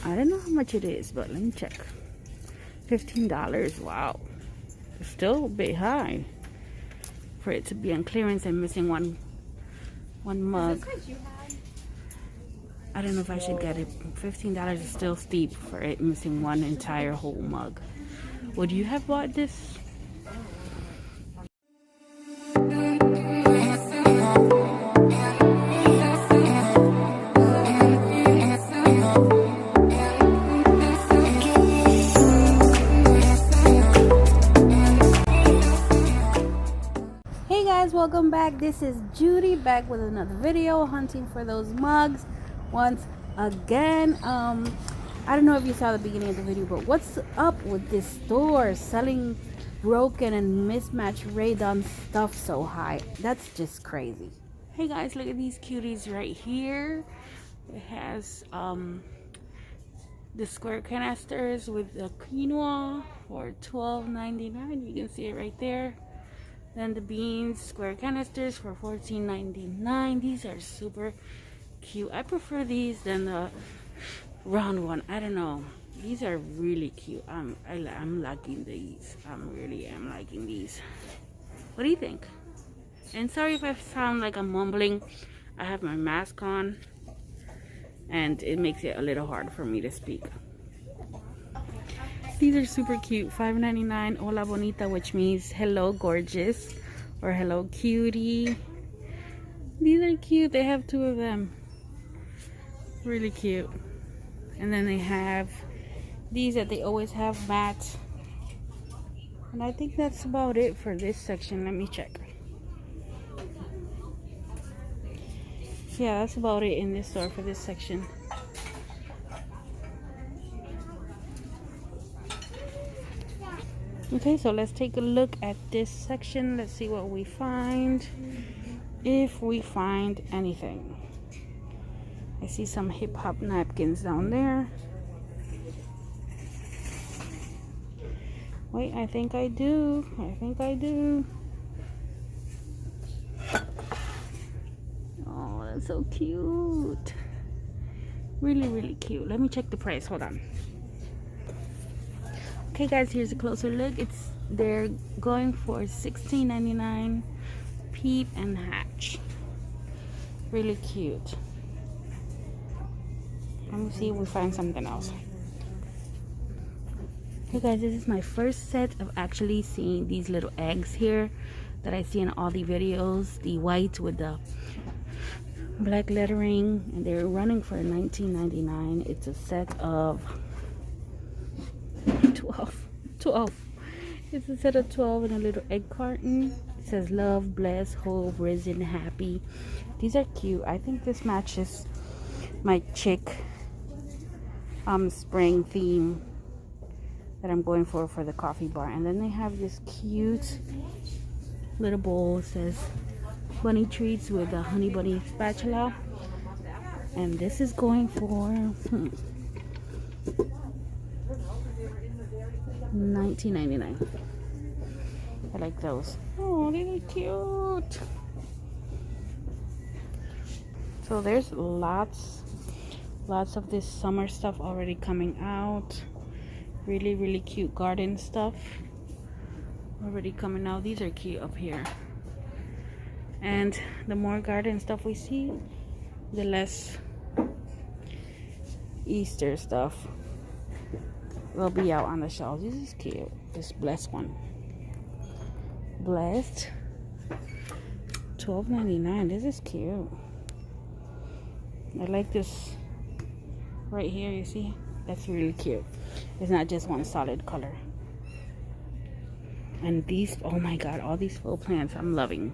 I don't know how much it is, but let me check. $15. Wow. It's still a bit high for it to be on clearance and missing one mug. I don't know if I should get it. $15 is still steep for it missing one entire whole mug. Would you have bought this? Hey guys, welcome back. This is Judy back with another video, hunting for those mugs once again. I don't know if you saw the beginning of the video, but what's up with this store selling broken and mismatched Rae Dunn stuff so high? That's just crazy. Hey guys, look at these cuties right here. It has the square canisters with the quinoa for $12.99. You can see it right there. Then the beans square canisters for $14.99. These are super cute. I prefer these than the round one. I don't know. These are really cute. I'm liking these. I really am liking these. What do you think? And sorry if I sound like I'm mumbling. I have my mask on and it makes it a little hard for me to speak. These are super cute. $5.99 Hola Bonita, which means hello gorgeous or hello cutie. These are cute. They have two of them. Really cute. And then they have these that they always have matte. And I think that's about it for this section. Let me check. Yeah, that's about it in this store for this section. Okay, so let's take a look at this section. Let's see what we find, if we find anything. I see some hip hop napkins down there. Wait, I think I do. Oh, that's so cute. Really, really cute. Let me check the price. Hold on. Okay guys, here's a closer look. They're going for $16.99. Peep and hatch. Really cute. Let me see if we find something else. Okay guys, this is my first set of actually seeing these little eggs here that I see in all the videos. The white with the black lettering, and they're running for $19.99. It's a set of 12. It's a set of 12 in a little egg carton. It says love, bless, hope, risen, happy. These are cute. I think this matches my chick spring theme that I'm going for the coffee bar. And then they have this cute little bowl. It says bunny treats with a honey bunny spatula. And this is going for $19.99. I like those. Oh, they're cute. So there's lots of this summer stuff already coming out. Really, really cute garden stuff already coming out. These are cute up here. And the more garden stuff we see, the less Easter stuff will be out on the shelves. This is cute. This blessed one. Blessed. $12.99. This is cute. I like this right here. You see? That's really cute. It's not just one solid color. And these, oh my god, all these faux plants I'm loving.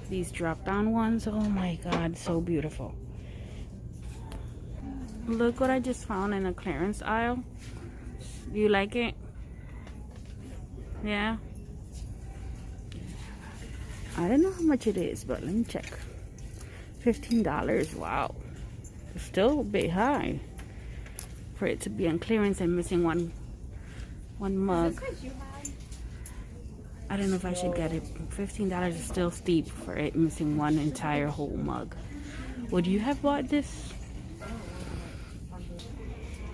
These drop down ones, oh my god, so beautiful. Look what I just found in a clearance aisle. Do you like it? Yeah? I don't know how much it is, but let me check. $15. Wow. It's still a bit high for it to be on clearance and missing one mug. I don't know if I should get it. $15 is still steep for it missing one entire whole mug. Would you have bought this?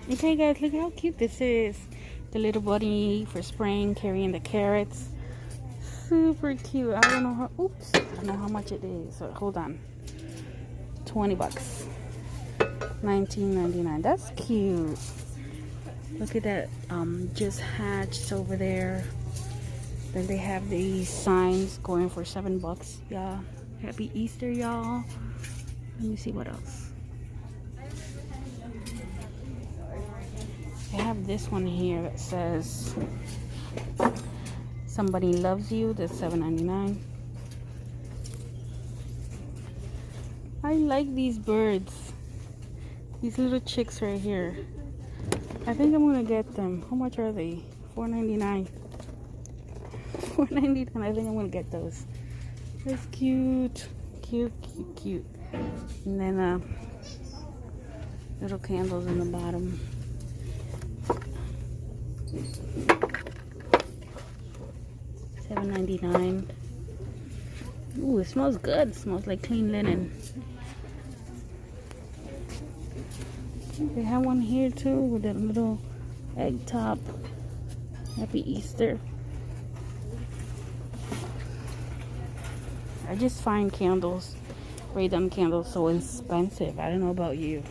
Okay guys, look how cute this is. The little bunny for spring carrying the carrots. Super cute. I don't know how, oops, I don't know how much it is. So hold on. 20 bucks. $19.99. That's cute. Look at that just hatched over there. Then they have these signs going for 7 bucks. Yeah. Happy Easter, y'all. Let me see what else. I have this one here that says somebody loves you. That's $7.99. I like these birds. These little chicks right here. I think I'm gonna get them. How much are they? $4.99. $4.99. I think I'm gonna get those. That's cute. Cute, cute, cute. And then little candles in the bottom. $7.99. Ooh, it smells good. It smells like clean linen. They have one here too with that little egg top. Happy Easter. I just find candles, Rae Dunn candles, so expensive. I don't know about you.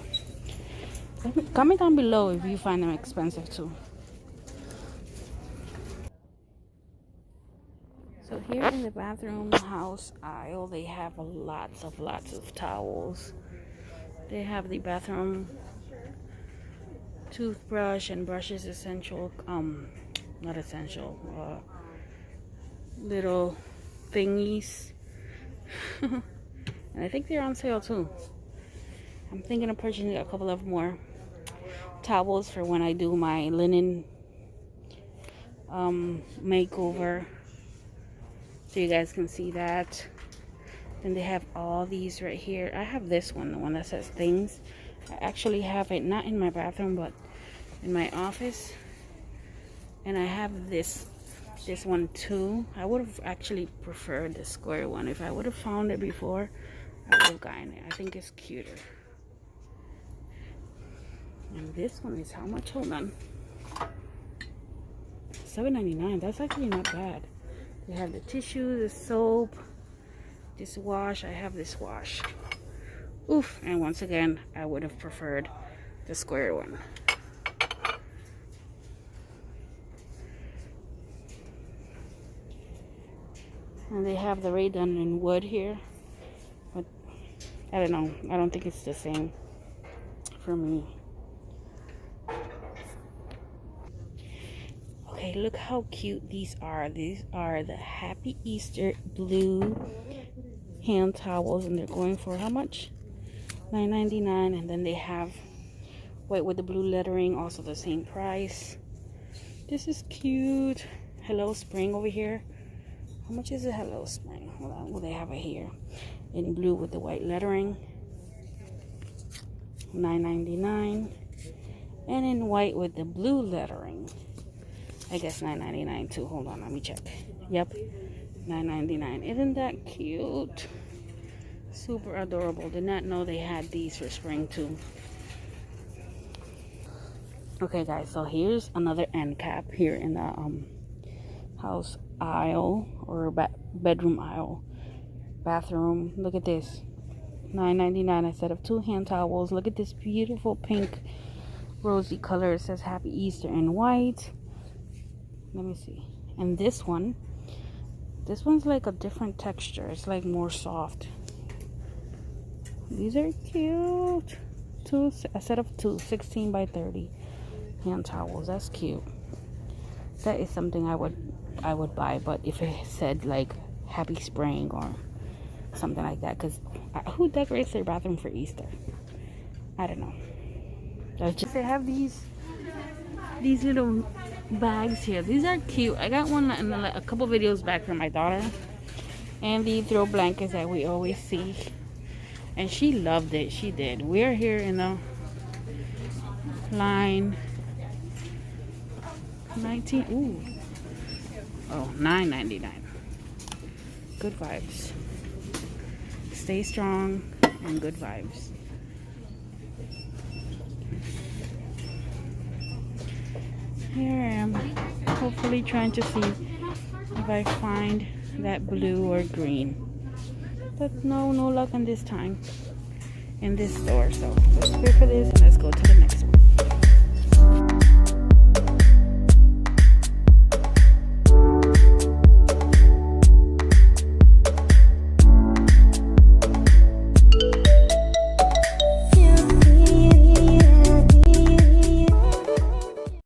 Comment down below if you find them expensive too. So here in the bathroom house aisle, they have lots of towels. They have the bathroom toothbrush and brushes, essential, not essential, little thingies. And I think they're on sale too. I'm thinking of purchasing a couple of more towels for when I do my linen makeover, so you guys can see that. Then they have all these right here. I have this one, the one that says things. I actually have it not in my bathroom but in my office, and I have this one too. I would have actually preferred the square one. If I would have found it before, I would have gotten it. I think it's cuter. And this one is how much? Hold on. $7.99. That's actually not bad. They have the tissue, the soap, this wash. I have this wash. Oof. And once again, I would have preferred the square one. And they have the Rae Dunn in wood here. But I don't know. I don't think it's the same for me. Okay, look how cute these are. These are the Happy Easter blue hand towels, and they're going for how much? $9.99. And then they have white with the blue lettering, also the same price. This is cute. Hello Spring over here. How much is it? Hello Spring. Hold on. Well, they have it here in blue with the white lettering. $9.99. And in white with the blue lettering. I guess $9.99 too. Hold on, let me check. Yep, $9.99. Isn't that cute? Super adorable. Did not know they had these for spring too. Okay guys, so here's another end cap here in the house aisle, or bedroom aisle, bathroom. Look at this, $9.99 instead of 2 hand towels. Look at this beautiful pink rosy color. It says Happy Easter in white. Let me see. And this one's like a different texture. It's like more soft. These are cute. A set of 2 16 by 30 hand towels. That's cute. That is something I would buy, but if it said like Happy Spring or something like that, because who decorates their bathroom for Easter? I don't know. That's just, they have these little bags here. These are cute. I got one in a couple videos back from my daughter, and the throw blankets that we always see, and she loved it. She did. We're here in the line 19. Ooh. Oh, $9.99. Good vibes. Stay strong and good vibes. Here I am, hopefully trying to see if I find that blue or green. But no luck on this time in this store. So let's clear for this and let's go to the next.